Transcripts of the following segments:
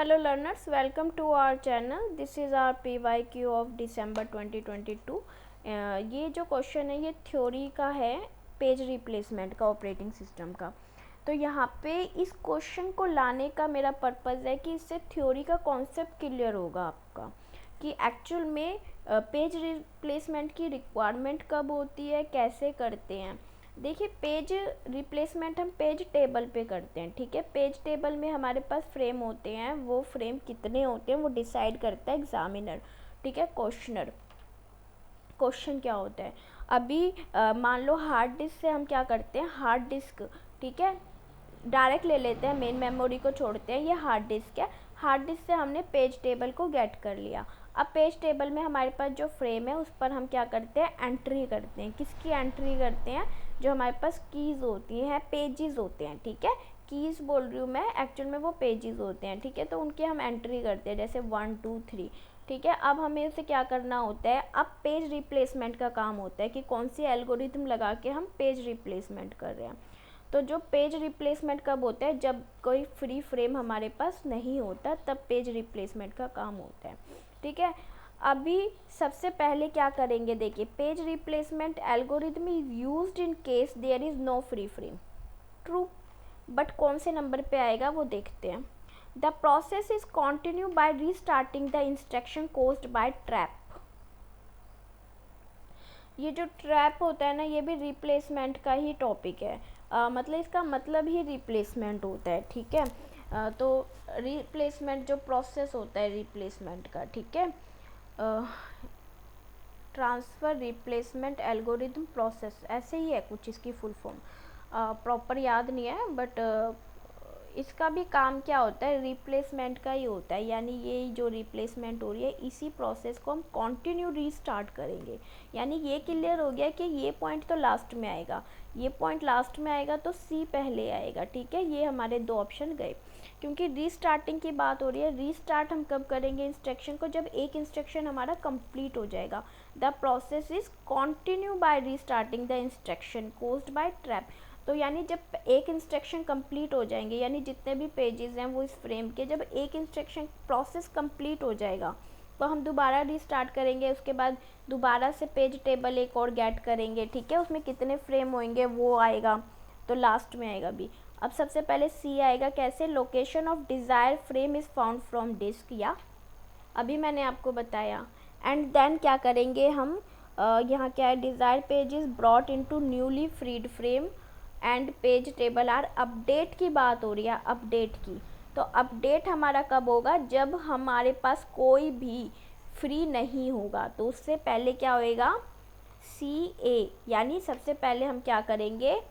Hello learners, welcome to our channel. This is our PYQ of December 2022. ये जो question है ये theory का है, पेज रिप्लेसमेंट का ऑपरेटिंग सिस्टम का। तो यहाँ पे इस क्वेश्चन को लाने का मेरा पर्पज़ है कि इससे थ्योरी का कॉन्सेप्ट क्लियर होगा आपका कि एक्चुअल में पेज रिप्लेसमेंट की रिक्वायरमेंट कब होती है, कैसे करते हैं। देखिए, पेज रिप्लेसमेंट हम पेज टेबल पे करते हैं, ठीक है। पेज टेबल में हमारे पास फ्रेम होते हैं, वो फ्रेम कितने होते हैं वो डिसाइड करता है एग्जामिनर, ठीक है। क्वेश्चन क्या होता है, अभी मान लो हार्ड डिस्क से हम क्या करते हैं, हार्ड डिस्क, ठीक है, डायरेक्ट ले लेते हैं, मेन मेमोरी को छोड़ते हैं, ये हार्ड डिस्क है। हार्ड डिस्क से हमने पेज टेबल को गेट कर लिया। अब पेज टेबल में हमारे पास जो फ्रेम है उस पर हम क्या करते हैं, एंट्री करते हैं। किसकी एंट्री करते हैं, जो हमारे पास कीज़ होती हैं, पेजेस होते हैं, ठीक है। कीज़ बोल रही हूँ मैं, एक्चुअल में वो पेजेस होते हैं, ठीक है। तो उनकी हम एंट्री करते हैं, जैसे 1 2 3, ठीक है। अब हमें उसे क्या करना होता है, अब पेज रिप्लेसमेंट का काम होता है कि कौन सी एल्गोरिथम लगा के हम पेज रिप्लेसमेंट कर रहे हैं। तो जो पेज रिप्लेसमेंट कब होता है, जब कोई फ्री फ्रेम हमारे पास नहीं होता, तब पेज रिप्लेसमेंट का काम होता है, ठीक है। अभी सबसे पहले क्या करेंगे, देखिए, page replacement algorithm is used in case there is no free frame, true. But कौन से नंबर पे आएगा वो देखते हैं। The process is continue by restarting the instruction caused by trap. ये जो ट्रैप होता है ना, ये भी रिप्लेसमेंट का ही टॉपिक है। मतलब इसका मतलब ही रिप्लेसमेंट होता है, ठीक है। तो रिप्लेसमेंट जो प्रोसेस होता है रिप्लेसमेंट का, ठीक है, ट्रांसफ़र रिप्लेसमेंट एल्गोरिथम प्रोसेस, ऐसे ही है कुछ इसकी फुल फॉर्म, प्रॉपर याद नहीं है, बट इसका भी काम क्या होता है, रिप्लेसमेंट का ही होता है। यानी ये जो रिप्लेसमेंट हो रही है, इसी प्रोसेस को हम कंटिन्यू रीस्टार्ट करेंगे। यानी ये क्लियर हो गया कि ये पॉइंट तो लास्ट में आएगा, ये पॉइंट लास्ट में आएगा तो सी पहले आएगा, ठीक है। ये हमारे दो ऑप्शन गए, क्योंकि रीस्टार्टिंग की बात हो रही है। रीस्टार्ट हम कब करेंगे इंस्ट्रक्शन को, जब एक इंस्ट्रक्शन हमारा कंप्लीट हो जाएगा। The process is continue by restarting the instruction caused by trap. तो यानी जब एक इंस्ट्रक्शन कंप्लीट हो जाएंगे, यानी जितने भी पेजेस हैं वो इस फ्रेम के, जब एक इंस्ट्रक्शन प्रोसेस कंप्लीट हो जाएगा तो हम दोबारा रीस्टार्ट करेंगे। उसके बाद दोबारा से पेज टेबल एक और गेट करेंगे, ठीक है। उसमें कितने फ्रेम होंगे वो आएगा, तो लास्ट में आएगा बी। अब सबसे पहले सी आएगा, कैसे, location of desire frame is found from disk, या अभी मैंने आपको बताया। एंड देन क्या करेंगे हम, यहाँ क्या है, desire page is brought into newly freed frame and page table are update की बात हो रही है, अपडेट की। तो अपडेट हमारा कब होगा, जब हमारे पास कोई भी फ्री नहीं होगा। तो उससे पहले क्या होएगा, सी ए। यानी सबसे पहले हम क्या करेंगे,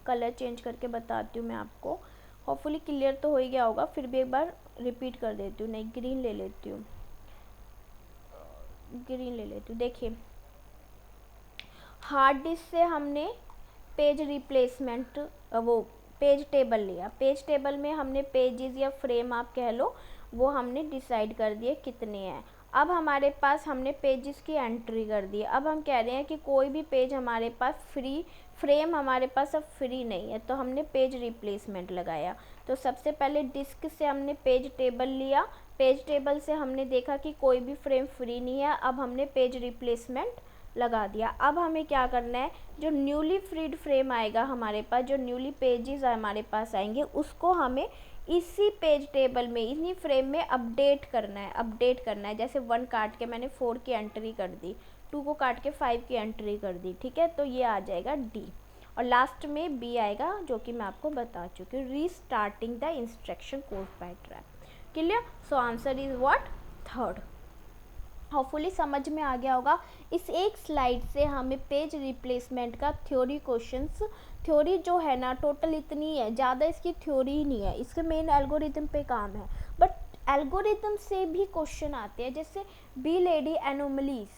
कलर चेंज करके बताती हूँ मैं आपको, होपफुली क्लियर तो हो ही गया होगा, फिर भी एक बार रिपीट कर देती हूँ। नहीं, ग्रीन ले लेती हूँ, ग्रीन ले लेती हूँ। देखिए, हार्ड डिस्क से हमने पेज रिप्लेसमेंट, वो पेज टेबल लिया। पेज टेबल में हमने पेजेस या फ्रेम आप कह लो, वो हमने डिसाइड कर दिए कितने हैं। अब हमारे पास हमने पेजेस की एंट्री कर दी। अब हम कह रहे हैं कि कोई भी पेज हमारे पास फ्रेम हमारे पास अब फ्री नहीं है, तो हमने पेज रिप्लेसमेंट लगाया। तो सबसे पहले डिस्क से हमने पेज टेबल लिया, पेज टेबल से हमने देखा कि कोई भी फ्रेम फ्री नहीं है, अब हमने पेज रिप्लेसमेंट लगा दिया। अब हमें क्या करना है, जो न्यूली फ्रीड फ्रेम आएगा हमारे पास, जो न्यूली पेजेस हमारे पास आएंगे, उसको हमें इसी पेज टेबल में, इन्हीं फ्रेम में अपडेट करना है, अपडेट करना है। जैसे 1 काट के मैंने 4 की एंट्री कर दी, 2 को काट के 5 की एंट्री कर दी, ठीक है। तो ये आ जाएगा डी, और लास्ट में बी आएगा, जो कि मैं आपको बता चुकी हूँ, restarting the instruction caused by trap. Clear. So answer is what, third. Hopefully समझ में आ गया होगा। इस एक स्लाइड से हमें पेज रिप्लेसमेंट का थ्योरी क्वेश्चंस, थ्योरी जो है ना टोटल इतनी है, ज़्यादा इसकी थ्योरी ही नहीं है, इसके मेन एल्गोरिथम पे काम है। बट एल्गोरिथम से भी क्वेश्चन आते हैं, जैसे Belady anomalies.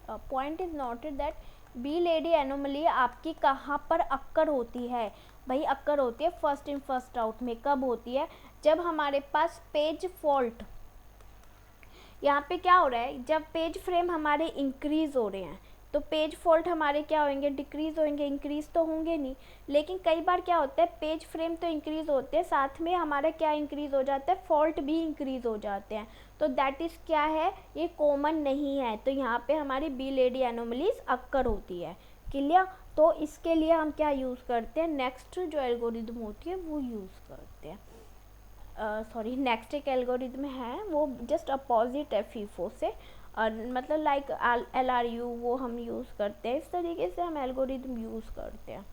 Point is noted that Belady anomaly आपकी कहाँ पर अक्कर होती है, भाई अक्कर होती है फर्स्ट इन फर्स्ट आउट में। कब होती है, जब हमारे पास पेज फॉल्ट, यहाँ पे क्या हो रहा है, जब पेज फ्रेम हमारे इंक्रीज हो रहे हैं, तो पेज फॉल्ट हमारे क्या होंगे, डिक्रीज़ होंगे, इंक्रीज़ तो होंगे नहीं। लेकिन कई बार क्या होता है, पेज फ्रेम तो इंक्रीज़ होते हैं, साथ में हमारा क्या इंक्रीज़ हो जाता है, फॉल्ट भी इंक्रीज़ हो जाते हैं। तो दैट इज़ क्या है, ये कॉमन नहीं है। तो यहाँ पे हमारी बी लेडी एनोमलीज अक्कर होती है। क्लियर। तो इसके लिए हम क्या यूज़ करते हैं, नेक्स्ट जो एल्गोरिदम होती है वो यूज़ करते हैं। सॉरी, नेक्स्ट एक एल्गोरिदम है वो जस्ट अपोजिट है फीफो से, और मतलब लाइक LRU वो हम यूज़ करते हैं। इस तरीके से हम एल्गोरिदम यूज़ करते हैं।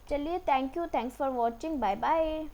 चलिए, thank you, thanks for watching, bye bye.